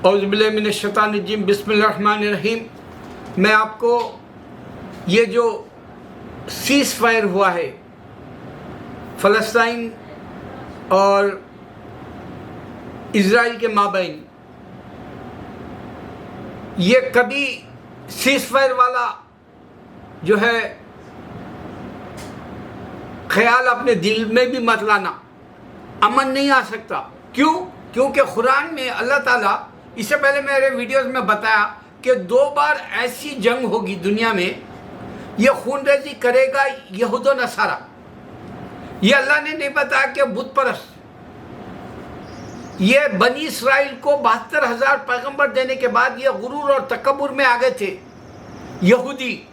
औज़ुबिल्लाहिमिनश्शैतानिर्रजीम बिस्मिल्लाहिर्रहमानिर्रहीम। मैं आपको ये जो सीज़ फायर हुआ है फ़लस्तीन और इज़राइल के माबैन, ये कभी सीज़ फायर वाला जो है ख्याल अपने दिल में भी मत लाना, अमन नहीं आ सकता। क्यों? क्योंकि कुरान में अल्लाह ताला, इससे पहले मेरे वीडियोस में बताया कि 2 बार ऐसी जंग होगी दुनिया में, ये खूनरेज़ी करेगा यहूद व नसारा। ये अल्लाह ने नहीं बताया कि बुत परस्त। ये बनी इसराइल को 72,000 पैगंबर देने के बाद ये गुरूर और तकब्बुर में आ गए थे यहूदी,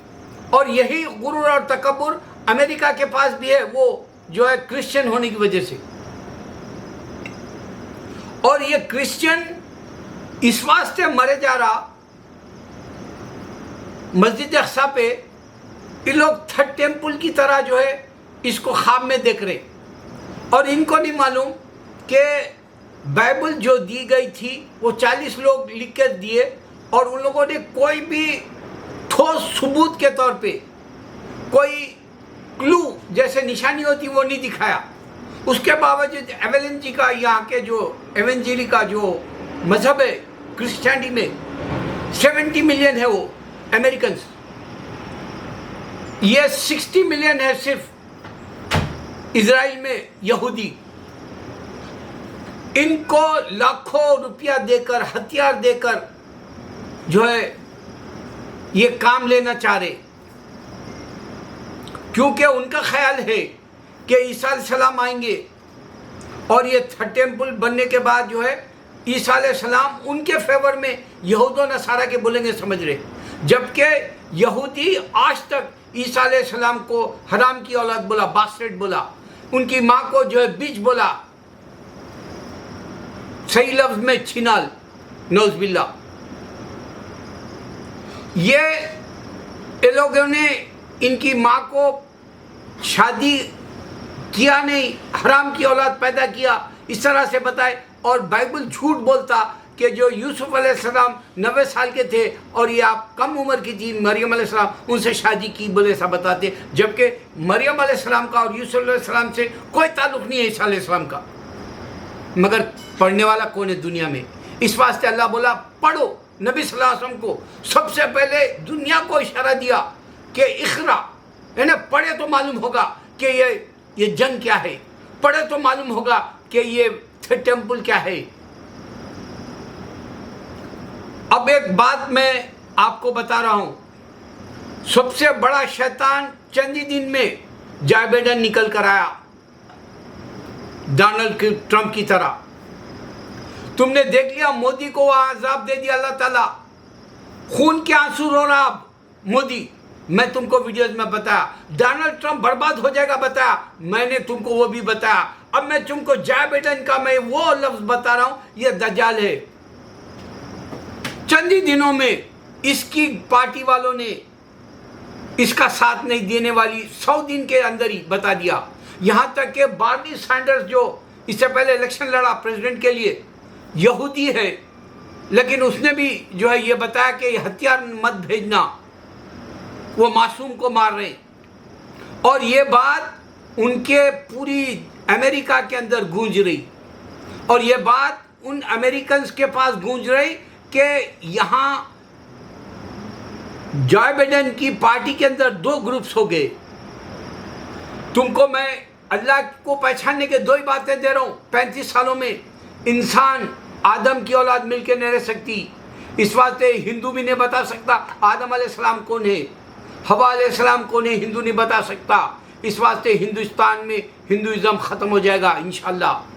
और यही गुरूर और तकब्बुर अमेरिका के पास भी है, वो जो है क्रिश्चियन होने की वजह से। और ये क्रिश्चियन इस वास्ते मरे जा रहा मस्जिद अक्सा पे, ये लोग थर्ड टेम्पल की तरह जो है इसको ख्वाब में देख रहे, और इनको नहीं मालूम कि बाइबल जो दी गई थी वो 40 लोग लिख कर दिए, और उन लोगों ने कोई भी ठोस सबूत के तौर पे कोई क्लू जैसे निशानी होती वो नहीं दिखाया। उसके बावजूद एवेंजेली का, यहाँ के जो एवेंजेली का जो मजहब है क्रिश्चियनिटी में 70 मिलियन है वो अमेरिकन, ये 60 मिलियन है सिर्फ इजराइल में यहूदी। इनको लाखों रुपया देकर, हथियार देकर जो है ये काम लेना चाह रहे, क्योंकि उनका ख्याल है कि ईसा अलैहिस्सलाम आएंगे और ये थर्ड टेम्पल बनने के बाद जो है ईसा अलैहिस्सलाम उनके फेवर में यहूद व नसारा के बोलेंगे, समझ रहे। जबकि यहूदी आज तक ईसा अलैहिस्सलाम को हराम की औलाद बोला, बास्टर्ड बोला, उनकी माँ को जो है बीच बोला, सही लफ्ज में छिनाल, नौज़बिल्ला। ये लोगों ने इनकी माँ को शादी किया नहीं, हराम की औलाद पैदा किया, इस तरह से बताए। और बाइबल झूठ बोलता कि जो यूसुफ अलैहिस्सलाम 90 साल के थे और ये आप कम उम्र की थी मरियम अलैहिस्सलाम, उनसे शादी की बोले ऐसा बताते, जबकि मरियम अलैहिस्सलाम का और यूसुफ अलैहिस्सलाम से कोई ताल्लुक़ नहीं है ईसा अलैहिस्सलाम का। मगर पढ़ने वाला कौन है दुनिया में? इस वास्ते अल्लाह बोला पढ़ो। नबी सल्लल्लाहु अलैहि वसल्लम को सबसे पहले दुनिया को इशारा दिया कि इक़रा, है ना, पढ़े तो मालूम होगा कि ये जंग क्या है, पढ़े तो मालूम होगा कि ये थर्ड टेम्पल क्या है। अब एक बात मैं आपको बता रहा हूं, सबसे बड़ा शैतान चंद ही दिन में जो बाइडेन निकल कर आया, डोनाल्ड ट्रंप की तरह। तुमने देख लिया मोदी को वहां अज़ाब दे दिया अल्लाह ताला, खून के आंसू रो रहा मोदी। मैं तुमको वीडियोस में बताया डोनाल्ड ट्रंप बर्बाद हो जाएगा, बताया, मैंने तुमको वो भी बताया। अब मैं तुमको जो बाइडेन का मैं वो लफ्ज बता रहा हूं, ये दज्जाल है। चंद ही दिनों में इसकी पार्टी वालों ने इसका साथ नहीं देने वाली 100 दिन के अंदर ही बता दिया। यहां तक कि बार्नी सैंडर्स जो इससे पहले इलेक्शन लड़ा प्रेसिडेंट के लिए, यहूदी है, लेकिन उसने भी जो है ये बताया कि हथियार मत भेजना, वो मासूम को मार रहे। और ये बात उनके पूरी अमेरिका के अंदर गूंज रही, और ये बात उन अमेरिकन के पास गूंज रही कि यहाँ जो बाइडेन की पार्टी के अंदर 2 ग्रुप्स हो गए। तुमको मैं अल्लाह को पहचानने के 2 ही बातें दे रहा हूँ। 35 सालों में इंसान आदम की औलाद मिलकर नहीं रह सकती, इस वास्ते हिंदू भी नहीं बता सकता आदम अलैहिस्सलाम कौन है, हवा अलैहिस्सलाम कौन है, हिंदू नहीं बता सकता। इस वास्ते हिंदुस्तान में हिंदुइज्म ख़त्म हो जाएगा इंशाअल्लाह।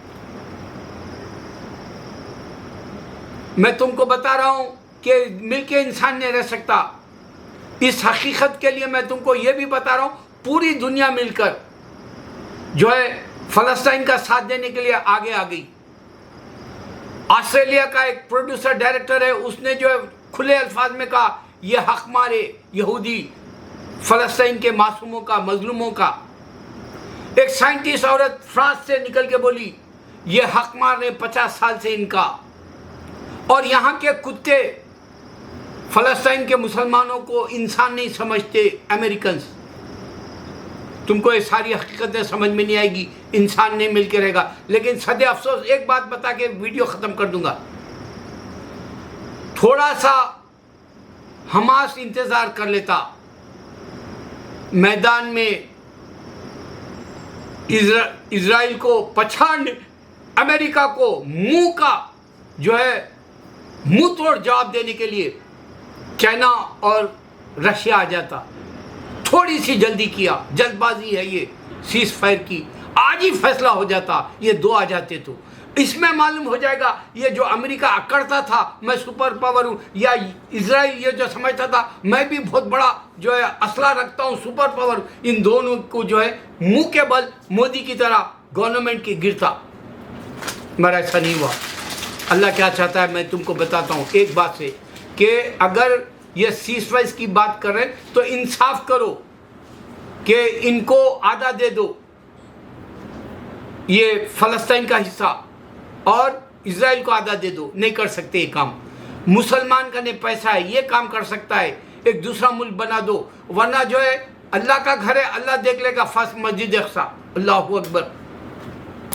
मैं तुमको बता रहा हूँ कि मिलके इंसान नहीं रह सकता। इस हकीकत के लिए मैं तुमको ये भी बता रहा हूँ, पूरी दुनिया मिलकर जो है फ़लस्तीन का साथ देने के लिए आगे आ गई। ऑस्ट्रेलिया का एक प्रोड्यूसर डायरेक्टर है, उसने जो है खुले अल्फाज में कहा ये हक मारे यहूदी फ़लस्तीन के मासूमों का, मजलूमों का। एक साइंटिस्ट औरत फ्रांस से निकल के बोली ये हक मार रहे 50 साल से इनका। और यहाँ के कुत्ते फ़लस्तीन के मुसलमानों को इंसान नहीं समझते। अमेरिकन्स, तुमको ये सारी हकीकतें समझ में नहीं आएगी, इंसान नहीं मिल के रहेगा। लेकिन सदे अफसोस एक बात बता के वीडियो ख़त्म कर दूंगा, थोड़ा सा हमास इंतज़ार कर लेता, मैदान में इजराइल को पछाड़ने, अमेरिका को मुंह का जो है मुंह तोड़ जवाब देने के लिए चाइना और रशिया आ जाता। थोड़ी सी जल्दी किया, जल्दबाजी है ये सीज फायर की, आज ही फैसला हो जाता, ये दो आ जाते तो इसमें मालूम हो जाएगा ये जो अमेरिका अकड़ता था मैं सुपर पावर हूँ, या इजराइल ये जो समझता था मैं भी बहुत बड़ा जो है असला रखता हूँ, सुपर पावर, इन दोनों को जो है मुंह के बल मोदी की तरह गवर्नमेंट की गिरता। मगर ऐसा नहीं हुआ। अल्लाह क्या चाहता है मैं तुमको बताता हूँ एक बात से, कि अगर ये सीज फायर की बात कर रहे तो इंसाफ करो कि इनको आधा दे दो, ये फ़लस्तीन का हिस्सा, और इजराइल को आधा दे दो। नहीं कर सकते ये काम, मुसलमान का नहीं पैसा है, ये काम कर सकता है, एक दूसरा मुल्क बना दो, वरना जो है अल्लाह का घर है, अल्लाह देख लेगा। फर्स्ट मस्जिद अक्सा, अल्लाहू अकबर।